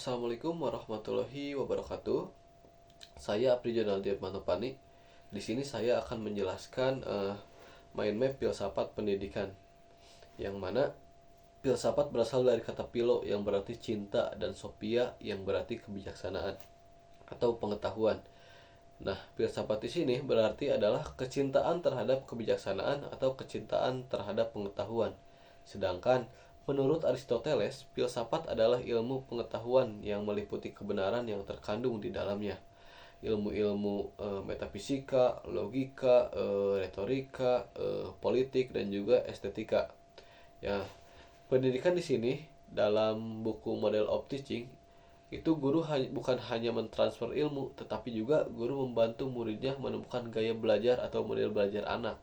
Assalamualaikum warahmatullahi wabarakatuh. Saya Apri Manopani. Di sini saya akan menjelaskan mind map filsafat pendidikan, yang mana filsafat berasal dari kata philo yang berarti cinta dan sophia yang berarti kebijaksanaan atau pengetahuan. Nah, filsafat di sini berarti adalah kecintaan terhadap kebijaksanaan atau kecintaan terhadap pengetahuan. Sedangkan menurut Aristoteles, filsafat adalah ilmu pengetahuan yang meliputi kebenaran yang terkandung di dalamnya. Ilmu-ilmu metafisika, logika, retorika, politik dan juga estetika. Ya, pendidikan di sini dalam buku Model of Teaching itu guru bukan hanya mentransfer ilmu, tetapi juga guru membantu muridnya menemukan gaya belajar atau model belajar anak.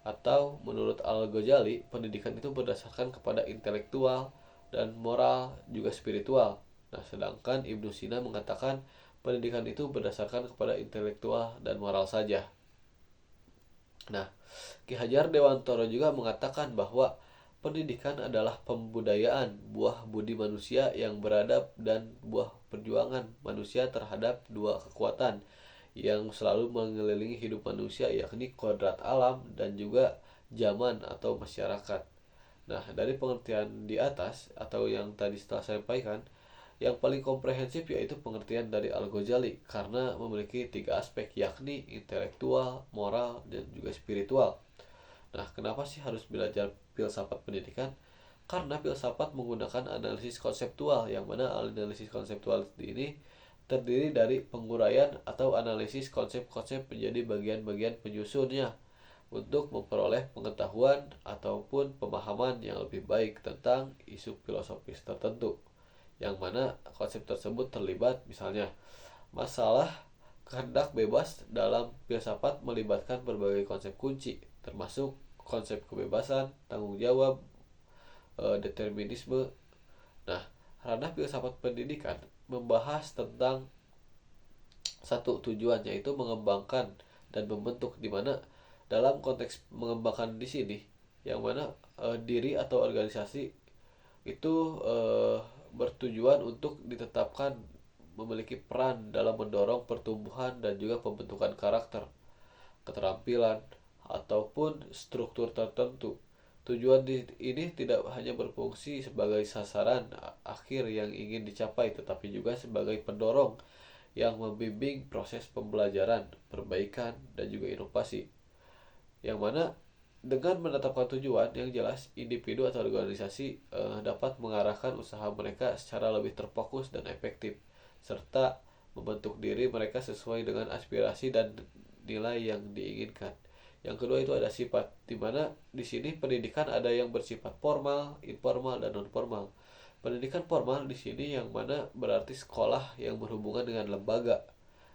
Atau menurut Al-Ghazali, pendidikan itu berdasarkan kepada intelektual dan moral juga spiritual. Nah, sedangkan Ibnu Sina mengatakan pendidikan itu berdasarkan kepada intelektual dan moral saja. Nah, Ki Hajar Dewantara juga mengatakan bahwa pendidikan adalah pembudayaan buah budi manusia yang beradab dan buah perjuangan manusia terhadap dua kekuatan yang selalu mengelilingi hidup manusia, yakni kodrat alam dan juga zaman atau masyarakat. Nah, dari pengertian di atas atau yang tadi setelah saya sampaikan, yang paling komprehensif yaitu pengertian dari Al-Ghazali karena memiliki tiga aspek, yakni intelektual, moral, dan juga spiritual. Nah, kenapa sih harus belajar filsafat pendidikan? Karena filsafat menggunakan analisis konseptual, yang mana analisis konseptual ini terdiri dari penguraian atau analisis konsep-konsep menjadi bagian-bagian penyusunnya untuk memperoleh pengetahuan ataupun pemahaman yang lebih baik tentang isu filosofis tertentu, yang mana konsep tersebut terlibat misalnya masalah kehendak bebas. Dalam filsafat melibatkan berbagai konsep kunci, termasuk konsep kebebasan, tanggung jawab, determinisme. Nah, ranah filsafat pendidikan membahas tentang satu tujuan, yaitu mengembangkan dan membentuk, di mana dalam konteks mengembangkan di sini yang mana diri atau organisasi itu bertujuan untuk ditetapkan memiliki peran dalam mendorong pertumbuhan dan juga pembentukan karakter, keterampilan, ataupun struktur tertentu. Tujuan ini tidak hanya berfungsi sebagai sasaran akhir yang ingin dicapai, tetapi juga sebagai pendorong yang membimbing proses pembelajaran, perbaikan, dan juga inovasi. Yang mana dengan menetapkan tujuan yang jelas, individu atau organisasi dapat mengarahkan usaha mereka secara lebih terfokus dan efektif, serta membentuk diri mereka sesuai dengan aspirasi dan nilai yang diinginkan. Yang kedua itu ada sifat, di mana di sini pendidikan ada yang bersifat formal, informal, dan non formal. Pendidikan formal di sini yang mana berarti sekolah yang berhubungan dengan lembaga.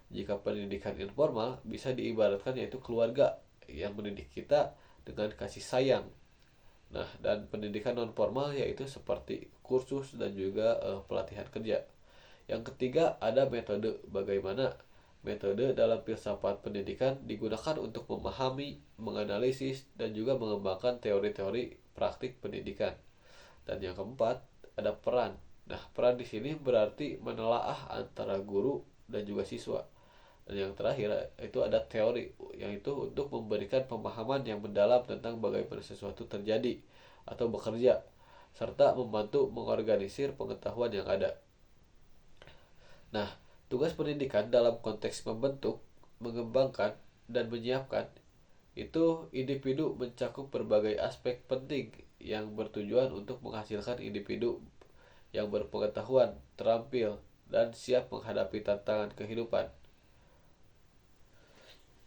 Jika pendidikan informal bisa diibaratkan yaitu keluarga yang mendidik kita dengan kasih sayang. Nah, dan pendidikan non formal yaitu seperti kursus dan juga pelatihan kerja. Yang ketiga ada metode. Bagaimana metode dalam filsafat pendidikan digunakan untuk memahami, menganalisis, dan juga mengembangkan teori-teori praktik pendidikan. Dan yang keempat ada peran. Nah, peran di sini berarti menelaah antara guru dan juga siswa. Dan yang terakhir itu ada teori, yaitu untuk memberikan pemahaman yang mendalam tentang bagaimana sesuatu terjadi atau bekerja, serta membantu mengorganisir pengetahuan yang ada. Nah, tugas pendidikan dalam konteks membentuk, mengembangkan, dan menyiapkan itu individu mencakup berbagai aspek penting yang bertujuan untuk menghasilkan individu yang berpengetahuan, terampil, dan siap menghadapi tantangan kehidupan.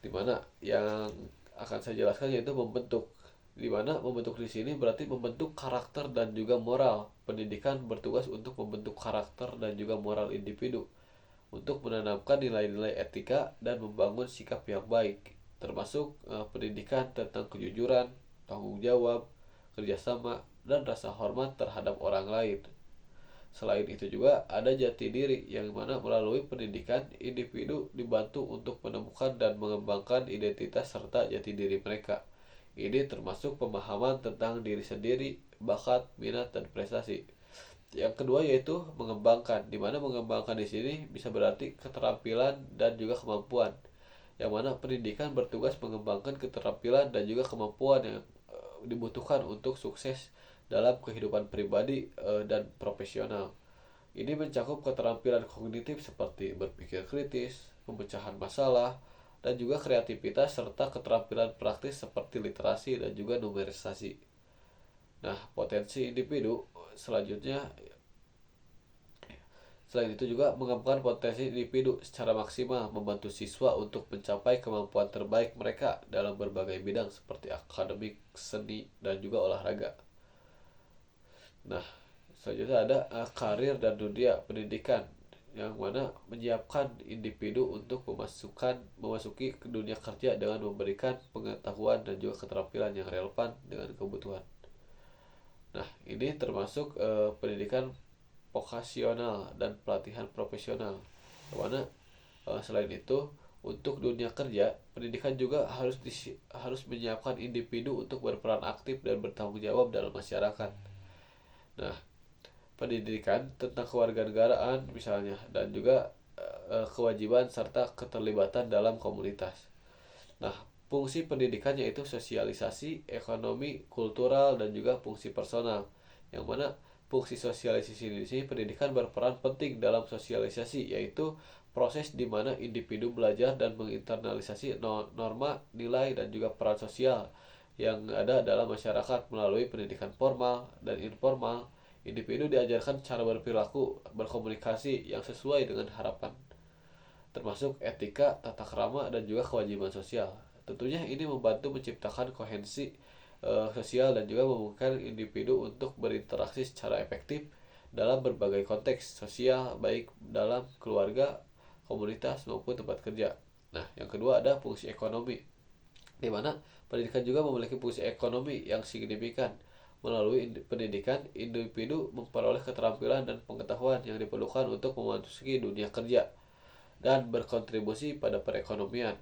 Dimana yang akan saya jelaskan yaitu membentuk. Dimana membentuk di sini berarti membentuk karakter dan juga moral. Pendidikan bertugas untuk membentuk karakter dan juga moral individu, untuk menanamkan nilai-nilai etika dan membangun sikap yang baik, termasuk pendidikan tentang kejujuran, tanggung jawab, kerjasama, dan rasa hormat terhadap orang lain. Selain itu juga ada jati diri, yang mana melalui pendidikan individu dibantu untuk menemukan dan mengembangkan identitas serta jati diri mereka. Ini termasuk pemahaman tentang diri sendiri, bakat, minat, dan prestasi. Yang kedua yaitu mengembangkan, di mana mengembangkan di sini bisa berarti keterampilan dan juga kemampuan. Yang mana pendidikan bertugas mengembangkan keterampilan dan juga kemampuan yang dibutuhkan untuk sukses dalam kehidupan pribadi dan profesional. Ini mencakup keterampilan kognitif seperti berpikir kritis, pemecahan masalah, dan juga kreativitas serta keterampilan praktis seperti literasi dan juga numerisasi. Nah, potensi individu selanjutnya selain itu juga mengembangkan potensi individu secara maksimal, membantu siswa untuk mencapai kemampuan terbaik mereka dalam berbagai bidang seperti akademik, seni, dan juga olahraga. Nah, selanjutnya ada karir dan dunia pendidikan yang mana menyiapkan individu untuk memasuki ke dunia kerja dengan memberikan pengetahuan dan juga keterampilan yang relevan dengan kebutuhan. Nah, ini termasuk pendidikan vokasional dan pelatihan profesional. Mana selain itu untuk dunia kerja, pendidikan juga harus menyiapkan individu untuk berperan aktif dan bertanggung jawab dalam masyarakat. Nah, pendidikan tentang kewarganegaraan misalnya dan juga kewajiban serta keterlibatan dalam komunitas. Nah, fungsi pendidikan yaitu sosialisasi, ekonomi, kultural, dan juga fungsi personal. Yang mana fungsi sosialisasi di sini pendidikan berperan penting dalam sosialisasi, yaitu proses di mana individu belajar dan menginternalisasi norma, nilai, dan juga peran sosial yang ada dalam masyarakat melalui pendidikan formal dan informal. Individu diajarkan cara berperilaku, berkomunikasi yang sesuai dengan harapan, termasuk etika, tata krama, dan juga kewajiban sosial. Tentunya ini membantu menciptakan kohensi sosial dan juga memungkinkan individu untuk berinteraksi secara efektif dalam berbagai konteks sosial, baik dalam keluarga, komunitas, maupun tempat kerja. Nah, yang kedua ada fungsi ekonomi, di mana pendidikan juga memiliki fungsi ekonomi yang signifikan. Melalui pendidikan, individu memperoleh keterampilan dan pengetahuan yang diperlukan untuk memasuki dunia kerja dan berkontribusi pada perekonomian.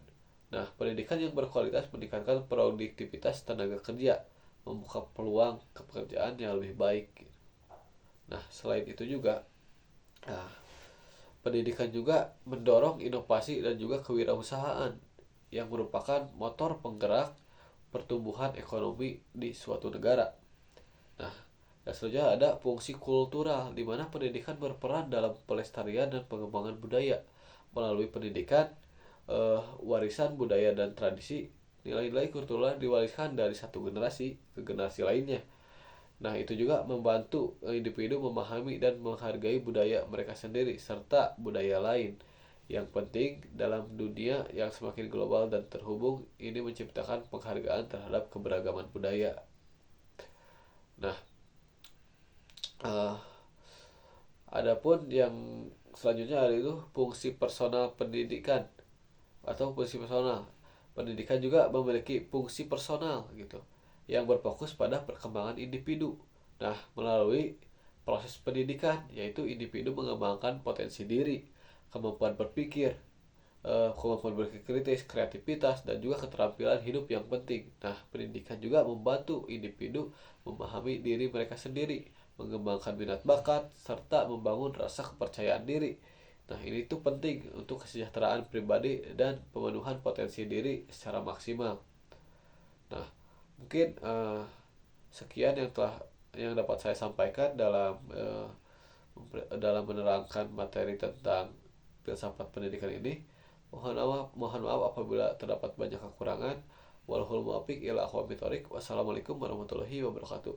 Nah, pendidikan yang berkualitas meningkatkan produktivitas tenaga kerja, membuka peluang pekerjaan yang lebih baik. Nah, selain itu juga, nah, pendidikan juga mendorong inovasi dan juga kewirausahaan yang merupakan motor penggerak pertumbuhan ekonomi di suatu negara. Nah, yang selanjutnya ada fungsi kultural, di mana pendidikan berperan dalam pelestarian dan pengembangan budaya. Melalui pendidikan, warisan budaya dan tradisi, nilai-nilai kultural diwariskan dari satu generasi ke generasi lainnya. Nah, itu juga membantu individu memahami dan menghargai budaya mereka sendiri serta budaya lain. Yang penting dalam dunia yang semakin global dan terhubung, ini menciptakan penghargaan terhadap keberagaman budaya. Nah, adapun yang selanjutnya ada itu fungsi personal pendidikan atau fungsi personal. Pendidikan juga memiliki fungsi personal gitu yang berfokus pada perkembangan individu. Nah, melalui proses pendidikan yaitu individu mengembangkan potensi diri, kemampuan berpikir, kemampuan berpikir kritis, kreativitas, dan juga keterampilan hidup yang penting. Nah, pendidikan juga membantu individu memahami diri mereka sendiri, mengembangkan minat bakat, serta membangun rasa kepercayaan diri. Nah, ini tuh penting untuk kesejahteraan pribadi dan pemenuhan potensi diri secara maksimal. Nah, mungkin sekian yang dapat saya sampaikan dalam menerangkan materi tentang filsafat pendidikan ini. Mohon maaf apabila terdapat banyak kekurangan. Walhul muwaffiq ila aqwamit thoriq. Wassalamualaikum warahmatullahi wabarakatuh.